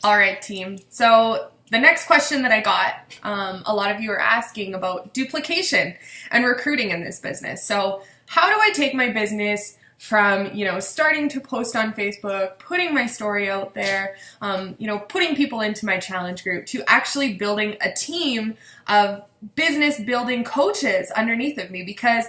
All right, team. So the next question that I got, a lot of you are asking about duplication and recruiting in this business. So how do I take my business from, starting to post on Facebook, putting my story out there, putting people into my challenge group, to actually building a team of business building coaches underneath of me? Because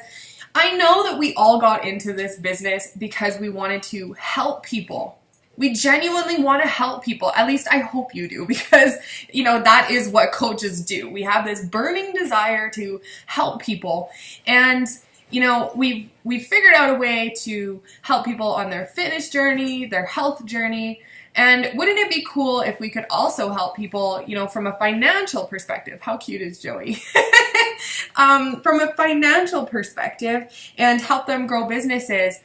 I know that we all got into this business because we wanted to help people. We genuinely want to help people. At least I hope you do, because, that is what coaches do. We have this burning desire to help people. And, we've figured out a way to help people on their fitness journey, their health journey. And wouldn't it be cool if we could also help people, from a financial perspective? How cute is Joey? From a financial perspective, and help them grow businesses,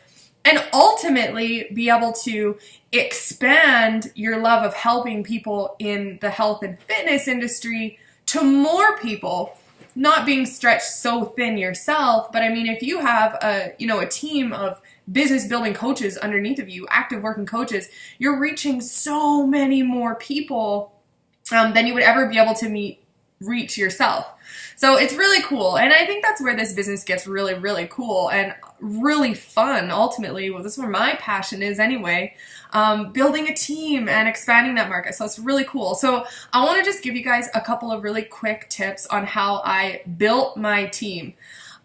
and ultimately be able to expand your love of helping people in the health and fitness industry to more people, not being stretched so thin yourself. But I mean, if you have a team of business building coaches underneath of you, active working coaches, you're reaching so many more people than you would ever be able to reach yourself. So it's really cool. And I think that's where this business gets really, really cool and really fun. Ultimately, well, this is where my passion is anyway, building a team and expanding that market. So it's really cool. So I want to just give you guys a couple of really quick tips on how I built my team.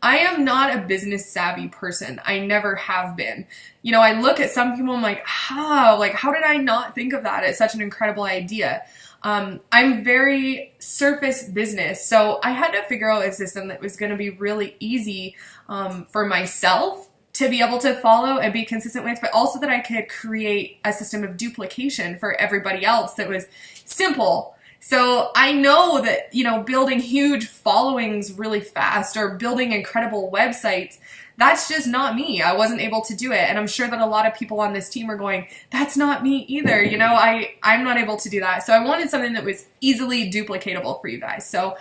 I am not a business savvy person. I never have been. I look at some people, I'm like, how did I not think of that? It's such an incredible idea. I'm very surface business, so I had to figure out a system that was going to be really easy for myself to be able to follow and be consistent with, but also that I could create a system of duplication for everybody else that was simple. So I know that, building huge followings really fast or building incredible websites, that's just not me. I wasn't able to do it. And I'm sure that a lot of people on this team are going, that's not me either. I'm not able to do that. So I wanted something that was easily duplicatable for you guys. So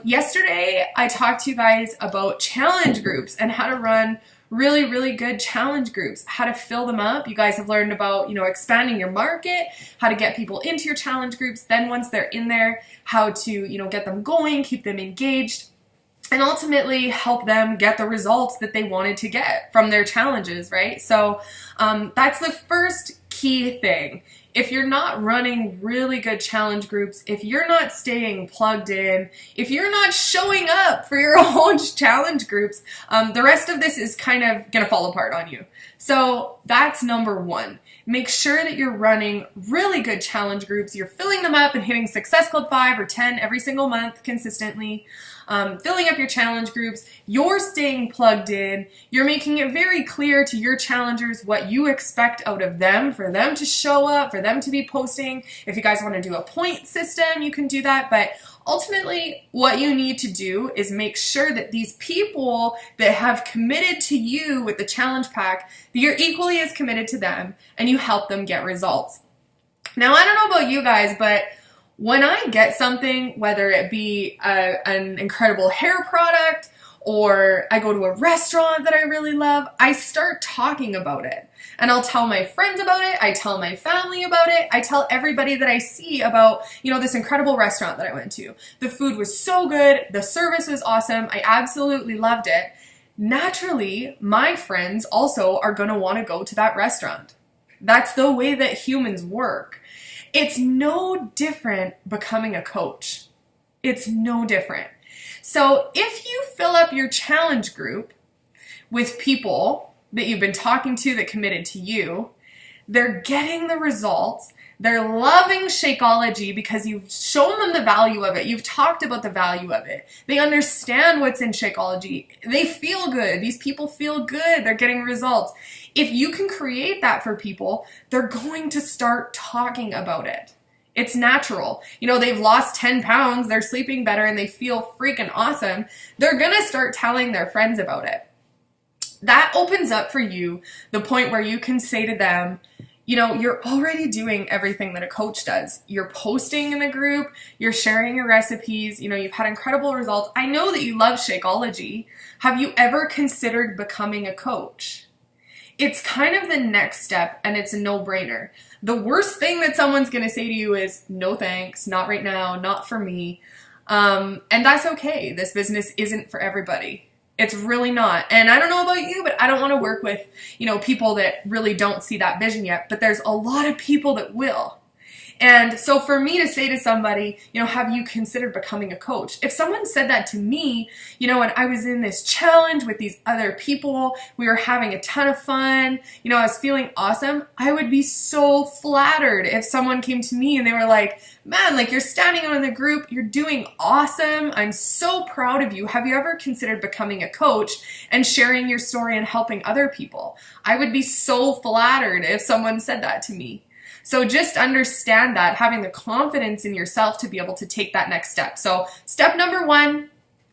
yesterday I talked to you guys about challenge groups and how to run really, really good challenge groups, how to fill them up. You guys have learned about, expanding your market, how to get people into your challenge groups. Then once they're in there, how to, get them going, keep them engaged, and ultimately help them get the results that they wanted to get from their challenges, right? So that's the first key thing. If you're not running really good challenge groups, if you're not staying plugged in, if you're not showing up for your own challenge groups, the rest of this is kind of going to fall apart on you. So that's number one. Make sure that you're running really good challenge groups. You're filling them up and hitting Success Club 5 or 10 every single month consistently. Filling up your challenge groups, you're staying plugged in, you're making it very clear to your challengers what you expect out of them, for them to show up, for them to be posting. If you guys want to do a point system, you can do that, but ultimately what you need to do is make sure that these people that have committed to you with the challenge pack, that you're equally as committed to them and you help them get results. Now, I don't know about you guys, but when I get something, whether it be an incredible hair product or I go to a restaurant that I really love, I start talking about it. And I'll tell my friends about it. I tell my family about it. I tell everybody that I see about, this incredible restaurant that I went to. The food was so good. The service was awesome. I absolutely loved it. Naturally, my friends also are going to want to go to that restaurant. That's the way that humans work. It's no different becoming a coach. It's no different. So if you fill up your challenge group with people that you've been talking to that committed to you, they're getting the results. They're loving Shakeology because you've shown them the value of it. You've talked about the value of it. They understand what's in Shakeology. They feel good. These people feel good. They're getting results. If you can create that for people, they're going to start talking about it. It's natural. They've lost 10 pounds, they're sleeping better, and they feel freaking awesome. They're going to start telling their friends about it. That opens up for you the point where you can say to them, you're already doing everything that a coach does. You're posting in the group, you're sharing your recipes, you've had incredible results. I know that you love Shakeology. Have you ever considered becoming a coach? It's kind of the next step, and it's a no-brainer. the worst thing that someone's going to say to you is, no thanks, not right now, not for me. And that's okay. This business isn't for everybody. It's really not. And I don't know about you, but I don't want to work with, people that really don't see that vision yet, but there's a lot of people that will. And so for me to say to somebody, have you considered becoming a coach? If someone said that to me, and I was in this challenge with these other people, we were having a ton of fun, I was feeling awesome, I would be so flattered if someone came to me and they were like, man, like, you're standing out in the group, you're doing awesome, I'm so proud of you. Have you ever considered becoming a coach and sharing your story and helping other people? I would be so flattered if someone said that to me. So just understand that, having the confidence in yourself to be able to take that next step. So step number 1,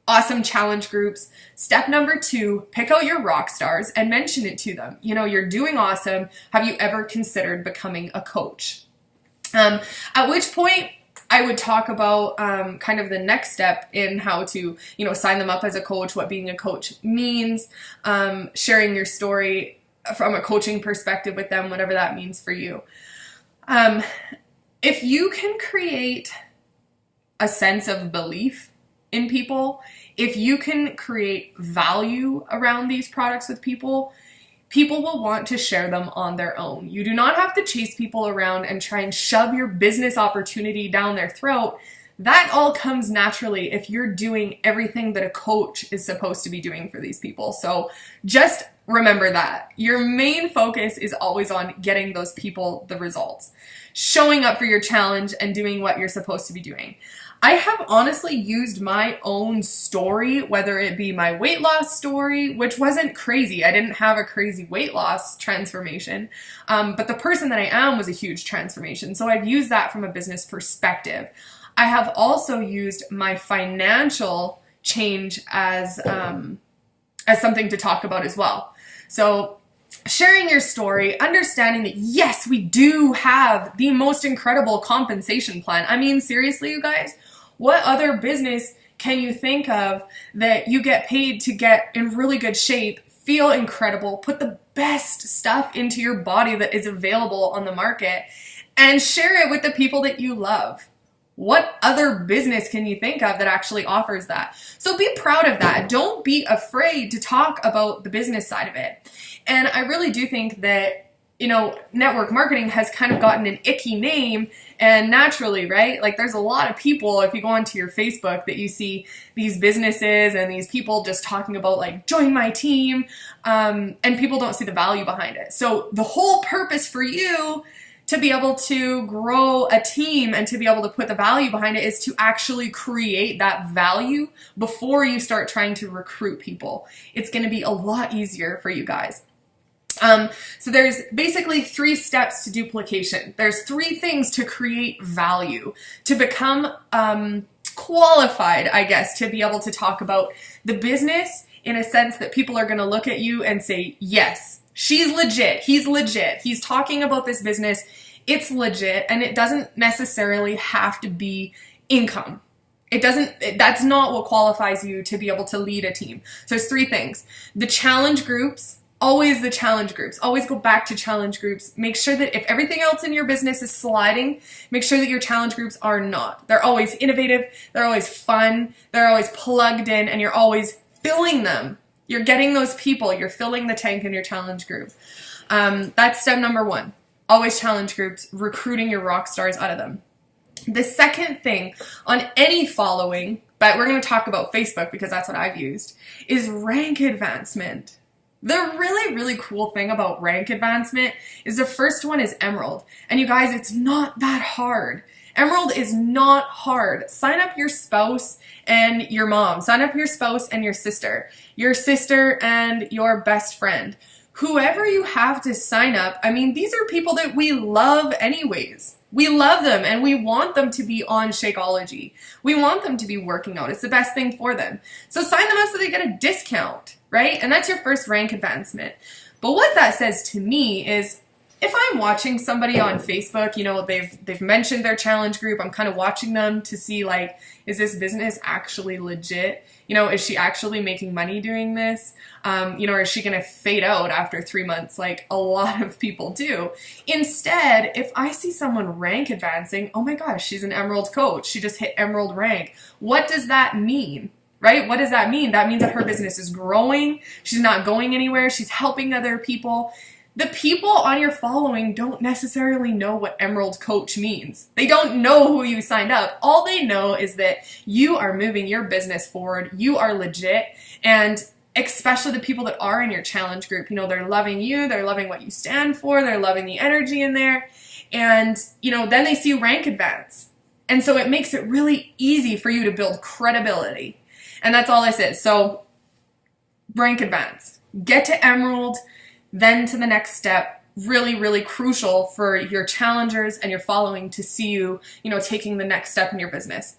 awesome challenge groups. Step number 2, pick out your rock stars and mention it to them. You're doing awesome. Have you ever considered becoming a coach? At which point I would talk about kind of the next step in how to, sign them up as a coach, what being a coach means, sharing your story from a coaching perspective with them, whatever that means for you. If you can create a sense of belief in people, if you can create value around these products with people, people will want to share them on their own. You do not have to chase people around and try and shove your business opportunity down their throat. That all comes naturally if you're doing everything that a coach is supposed to be doing for these people. So just remember that. Your main focus is always on getting those people the results, showing up for your challenge and doing what you're supposed to be doing. I have honestly used my own story, whether it be my weight loss story, which wasn't crazy. I didn't have a crazy weight loss transformation, but the person that I am was a huge transformation. So I've used that from a business perspective. I have also used my financial change as something to talk about as well. So sharing your story, understanding that yes, we do have the most incredible compensation plan. I mean, seriously, you guys, what other business can you think of that you get paid to get in really good shape, feel incredible, put the best stuff into your body that is available on the market, and share it with the people that you love? What other business can you think of that actually offers that? So be proud of that. Don't be afraid to talk about the business side of it. And I really do think that, network marketing has kind of gotten an icky name, and naturally, right? Like, there's a lot of people, if you go onto your Facebook, that you see these businesses and these people just talking about, like, join my team, and people don't see the value behind it. So the whole purpose for you to be able to grow a team and to be able to put the value behind it is to actually create that value before you start trying to recruit people. It's going to be a lot easier for you guys. So there's basically 3 steps to duplication. There's 3 things to create value, to become qualified, I guess, to be able to talk about the business in a sense that people are going to look at you and say, yes, she's legit, he's talking about this business, it's legit, and it doesn't necessarily have to be income. That's not what qualifies you to be able to lead a team. So there's 3 things. The challenge groups. Always the challenge groups. Always go back to challenge groups. Make sure that if everything else in your business is sliding, make sure that your challenge groups are not. They're always innovative. They're always fun. They're always plugged in, and you're always filling them. You're getting those people. You're filling the tank in your challenge group. That's step number 1. Always challenge groups, recruiting your rock stars out of them. The second thing on any following, but we're going to talk about Facebook because that's what I've used, is rank advancement. The really, really cool thing about rank advancement is the first one is Emerald. And you guys, it's not that hard. Emerald is not hard. Sign up your spouse and your mom. Sign up your spouse and your sister and your best friend. Whoever you have to sign up, I mean, these are people that we love anyways. We love them and we want them to be on Shakeology. We want them to be working out. It's the best thing for them. So sign them up so they get a discount, right? And that's your first rank advancement. But what that says to me is if I'm watching somebody on Facebook, you know, they've mentioned their challenge group, I'm kind of watching them to see, like, is this business actually legit? You know, is she actually making money doing this? You know, or is she going to fade out after 3 months like a lot of people do? Instead, if I see someone rank advancing, oh my gosh, she's an Emerald coach. She just hit Emerald rank. What does that mean? Right? What does that mean? That means that her business is growing. She's not going anywhere. She's helping other people. The people on your following don't necessarily know what Emerald Coach means. They don't know who you signed up. All they know is that you are moving your business forward. You are legit. And especially the people that are in your challenge group, you know, they're loving you. They're loving what you stand for. They're loving the energy in there. And, you know, then they see you rank advance. And so it makes it really easy for you to build credibility. And that's all this is. So rank advance. Get to Emerald. Then to the next step, really, really crucial for your challengers and your following to see you, you know, taking the next step in your business.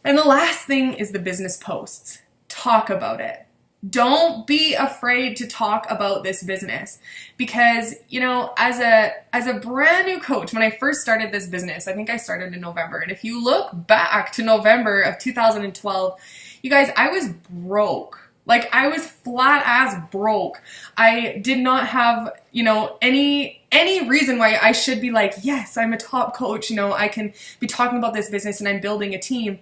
And the last thing is the business posts. Talk about it. Don't be afraid to talk about this business because, you know, as a brand new coach, when I first started this business, I think I started in November. And if you look back to November of 2012, you guys, I was broke. Like, I was flat ass broke. I did not have, you know, any reason why I should be like, yes, I'm a top coach. You know, I can be talking about this business and I'm building a team.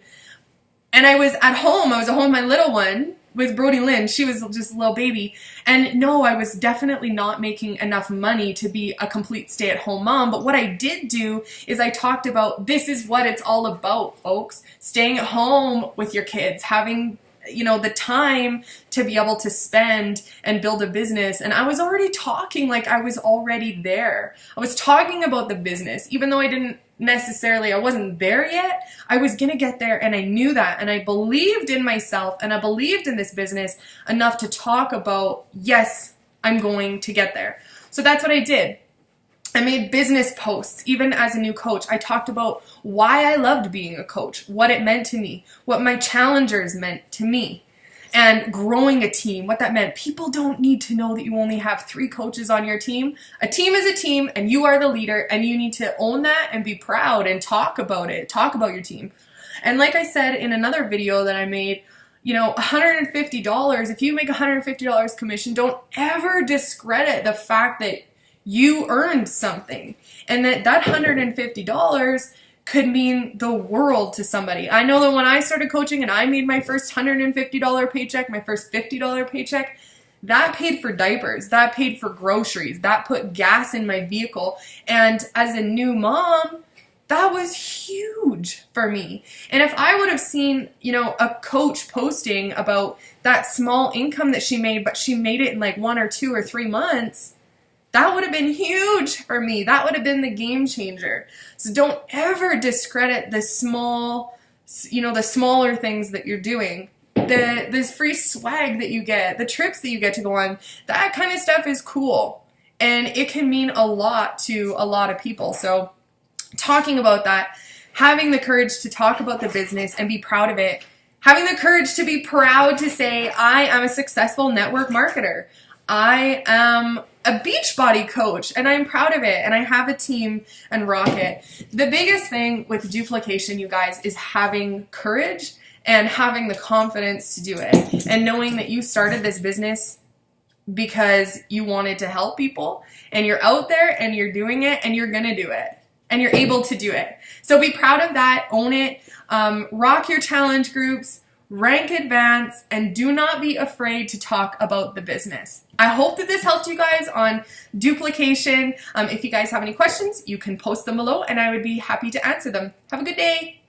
And I was at home. I was at home with my little one with Brody Lynn. She was just a little baby. And no, I was definitely not making enough money to be a complete stay-at-home mom. But what I did do is I talked about this is what it's all about, folks. Staying at home with your kids, having, you know, the time to be able to spend and build a business. And I was already talking like I was already there. I was talking about the business, even though I wasn't there yet. I was going to get there and I knew that. And I believed in myself and I believed in this business enough to talk about, yes, I'm going to get there. So that's what I did. I made business posts, even as a new coach. I talked about why I loved being a coach, what it meant to me, what my challengers meant to me, and growing a team, what that meant. People don't need to know that you only have 3 coaches on your team. A team is a team, and you are the leader, and you need to own that and be proud and talk about it. Talk about your team. And like I said in another video that I made, you know, $150, if you make $150 commission, don't ever discredit the fact that you earned something and that $150 could mean the world to somebody. I know that when I started coaching and I made my first $150 paycheck, my first $50 paycheck, that paid for diapers, that paid for groceries, that put gas in my vehicle. And as a new mom, that was huge for me. And if I would have seen, you know, a coach posting about that small income that she made, but she made it in like 1 or 2 or 3 months, that would have been huge for me. That would have been the game changer. So don't ever discredit the small, you know, the smaller things that you're doing. This free swag that you get, the trips that you get to go on, that kind of stuff is cool. And it can mean a lot to a lot of people. So talking about that, having the courage to talk about the business and be proud of it, having the courage to be proud to say, I am a successful network marketer. I am a beachbody coach and I'm proud of it and I have a team and rock it. The biggest thing with duplication, you guys, is having courage and having the confidence to do it and knowing that you started this business because you wanted to help people and you're out there and you're doing it and you're gonna do it and you're able to do it. So be proud of that, own it, rock your challenge groups, rank advance, and do not be afraid to talk about the business. I hope that this helped you guys on duplication. If you guys have any questions, you can post them below and I would be happy to answer them. Have a good day.